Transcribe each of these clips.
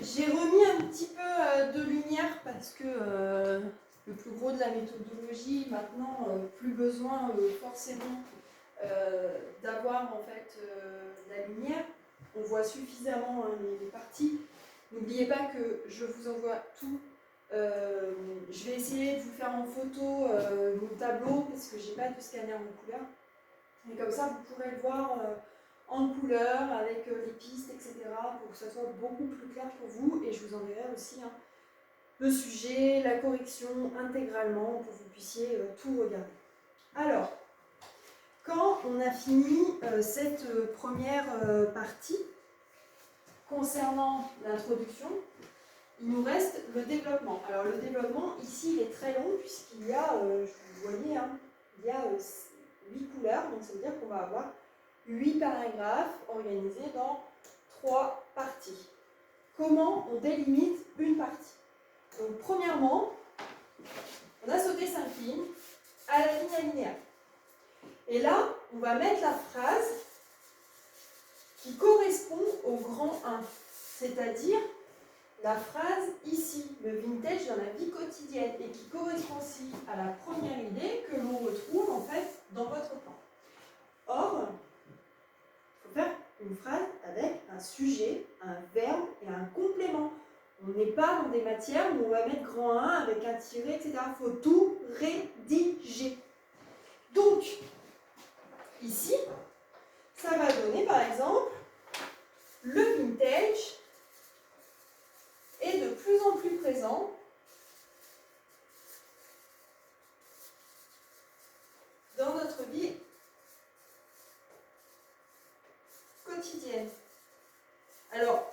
j'ai remis un petit peu de lumière parce que le plus gros de la méthodologie, maintenant, plus besoin forcément d'avoir en fait la lumière. On voit suffisamment hein, les parties. N'oubliez pas que je vous envoie tout. Je vais essayer de vous faire en photo mon tableau parce que j'ai pas de scanner en couleur. Et comme ça, vous pourrez le voir en couleur avec les pistes, etc. pour que ça soit beaucoup plus clair pour vous. Et je vous enverrai aussi hein, le sujet, la correction intégralement pour que vous puissiez tout regarder. Alors, quand on a fini cette première partie concernant l'introduction, il nous reste le développement. Alors le développement, ici, il est très long puisqu'il y a, vous voyez, hein, il y a 8 couleurs, donc ça veut dire qu'on va avoir 8 paragraphes organisés dans 3 parties. Comment on délimite une partie? Donc premièrement, on a sauté 5 lignes à la ligne alinéale. Et là, on va mettre la phrase qui correspond au grand 1, c'est-à-dire la phrase ici, le vintage dans la vie quotidienne, et qui correspond aussi à la première idée que l'on retrouve en fait dans votre plan. Or, il faut faire une phrase avec un sujet, un verbe et un complément. On n'est pas dans des matières où on va mettre grand 1 avec un tiret, etc. Il faut tout rédiger. Donc, ici, ça va donner par exemple le vintage est de plus en plus présent dans notre vie quotidienne. Alors,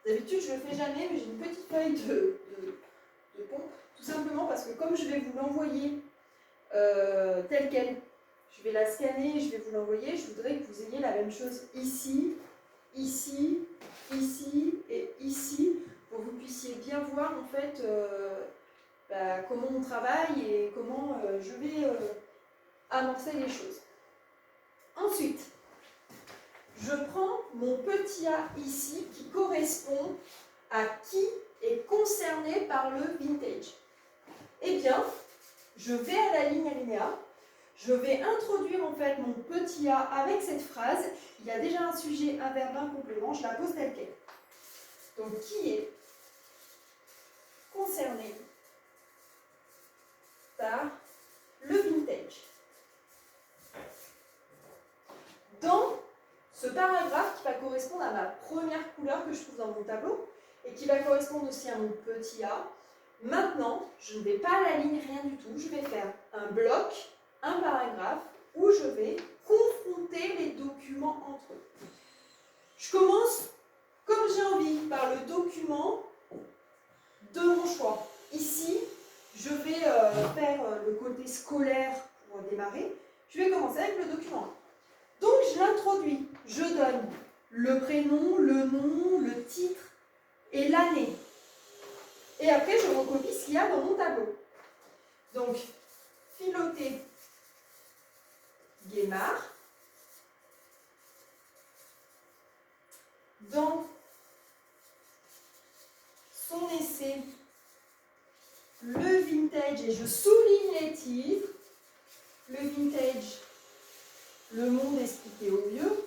d'habitude, je ne le fais jamais, mais j'ai une petite feuille de pompe, tout simplement parce que comme je vais vous l'envoyer telle qu'elle, je vais la scanner, je vais vous l'envoyer, je voudrais que vous ayez la même chose ici, ici, ici et ici, pour que vous puissiez bien voir en fait comment on travaille et comment je vais amorcer les choses. Ensuite, je prends mon petit a ici qui correspond à qui est concerné par le vintage. Eh bien, je vais à la ligne alinéa, je vais introduire en fait mon petit a avec cette phrase. Il y a déjà un sujet, un verbe, un complément, je la pose telle qu'elle. Donc, qui est concerné par le vintage? Dans ce paragraphe qui va correspondre à ma première couleur que je trouve dans mon tableau et qui va correspondre aussi à mon petit a, maintenant, je ne vais pas à la ligne, rien du tout, je vais faire un bloc, un paragraphe où je vais confronter les documents entre eux. Je commence comme j'ai envie, par le document de mon choix. Ici, je vais faire le côté scolaire pour démarrer. Je vais commencer avec le document. Donc, je l'introduis. Je donne le prénom, le nom, le titre et l'année. Et après, je recopie ce qu'il y a dans mon tableau. Donc, Filoté Guémard. Dans son essai, le vintage, et je souligne les titres, le vintage, le monde expliqué aux vieux.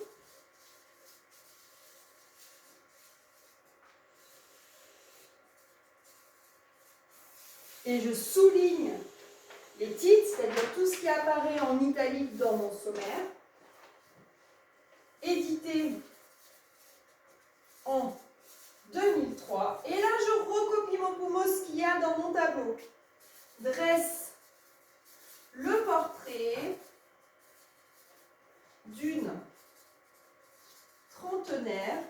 Et je souligne les titres, c'est-à-dire tout ce qui apparaît en italique dans mon sommaire. Édité en 2003. Et là, je recopie mot pour mot ce qu'il y a dans mon tableau. Dresse le portrait d'une trentenaire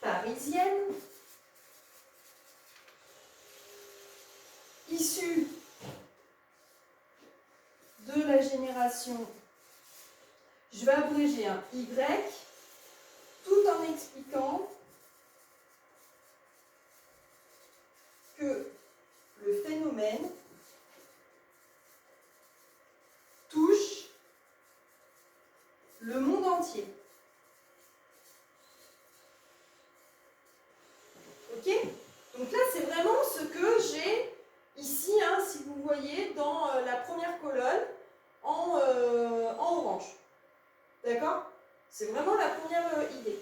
parisienne issue de la génération, je vais abréger un Y, tout en expliquant que le phénomène touche le monde entier. D'accord? C'est vraiment la première idée.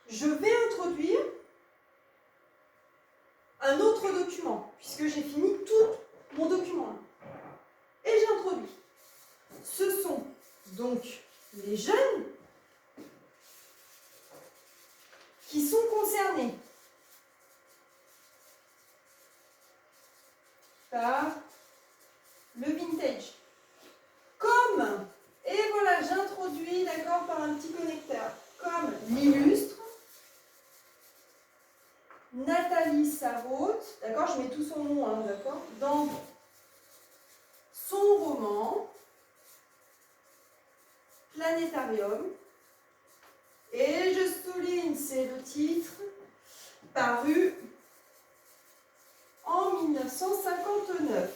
Je vais introduire un autre document, puisque j'ai fini tout mon document. Et j'introduis. Ce sont donc les jeunes qui sont concernés par le vintage. Comme, et voilà, j'introduis, d'accord, par un petit connecteur, comme l'illustre Nathalie Sarraute, d'accord, je mets tout son nom, hein, d'accord, dans son roman Planétarium. Et je souligne, c'est le titre, paru en 1959.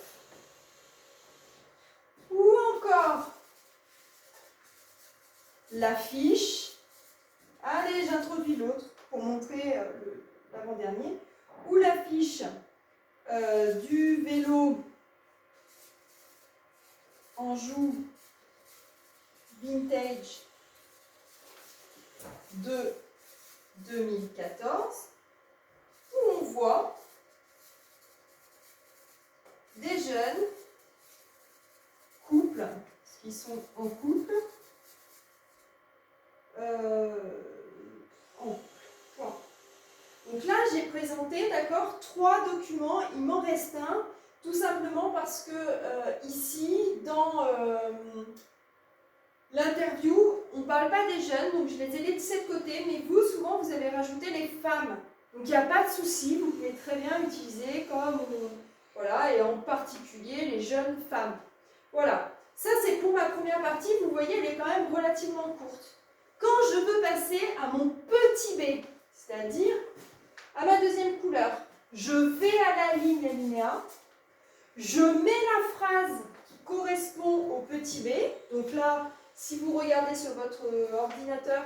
Ou encore l'affiche. Allez, j'introduis l'autre pour montrer l'avant-dernier. Ou l'affiche du vélo Anjou Vintage de 2014, où on voit des jeunes couples, qui sont en couple, point. Donc là, j'ai présenté, d'accord, 3 documents, il m'en reste un, tout simplement parce que ici, dans l'interview, on ne parle pas des jeunes, donc je les ai laissés de côté, mais vous, souvent, vous avez rajouté les femmes. Donc il n'y a pas de souci, vous pouvez très bien utiliser comme, voilà, et en particulier les jeunes femmes. Voilà, ça c'est pour ma première partie, vous voyez, elle est quand même relativement courte. Quand je veux passer à mon petit b, c'est-à-dire à ma deuxième couleur, je vais à la ligne alinéa, je mets la phrase qui correspond au petit b, donc là, si vous regardez sur votre ordinateur,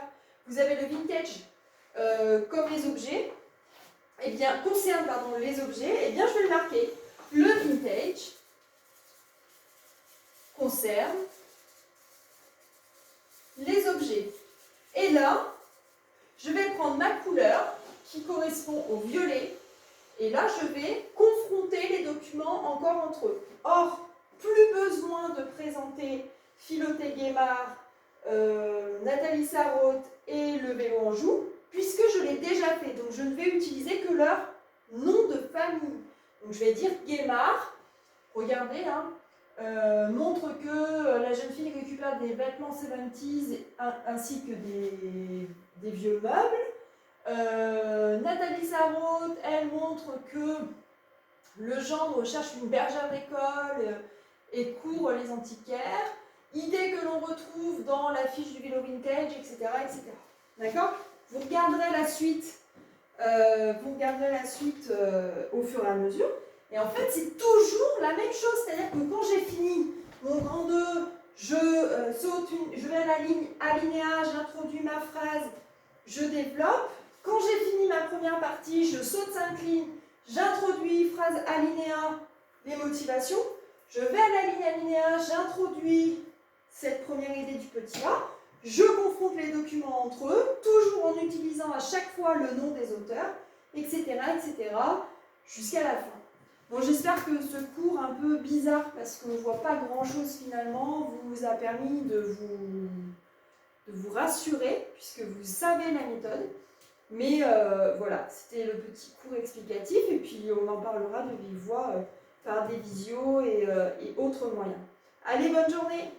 vous avez le vintage comme les objets, eh bien, concerne les objets, eh bien, je vais le marquer. Le vintage concerne les objets. Et là, je vais prendre ma couleur qui correspond au violet, et là, je vais confronter les documents encore entre eux. Or, plus besoin de présenter Philothée Guémard, Nathalie Sarraute et le vélo Anjou, puisque je l'ai déjà fait. Donc, je ne vais utiliser que leur nom de famille. Donc, je vais dire Guémard. Regardez là. Montre que la jeune fille récupère des vêtements 70s ainsi que des vieux meubles. Nathalie Sarraute, elle montre que le gendre cherche une bergère d'école et court les antiquaires. Idée que l'on retrouve dans la fiche du vélo vintage, etc. etc. D'accord ? Vous regarderez la suite, au fur et à mesure. Et en fait, c'est toujours la même chose. C'est-à-dire que quand j'ai fini mon grand 2, je vais à la ligne alinéa, j'introduis ma phrase, je développe. Quand j'ai fini ma première partie, je saute 5 lignes, j'introduis phrase alinéa, les motivations. Je vais à la ligne alinéa, j'introduis cette première idée du petit A. Je confronte les documents entre eux, toujours en utilisant à chaque fois le nom des auteurs, etc., etc., jusqu'à la fin. Bon, j'espère que ce cours un peu bizarre, parce qu'on ne voit pas grand-chose finalement, vous a permis de vous rassurer, puisque vous savez la méthode. Mais voilà, c'était le petit cours explicatif, et puis on en parlera de vive voix par des visios et autres moyens. Allez, bonne journée!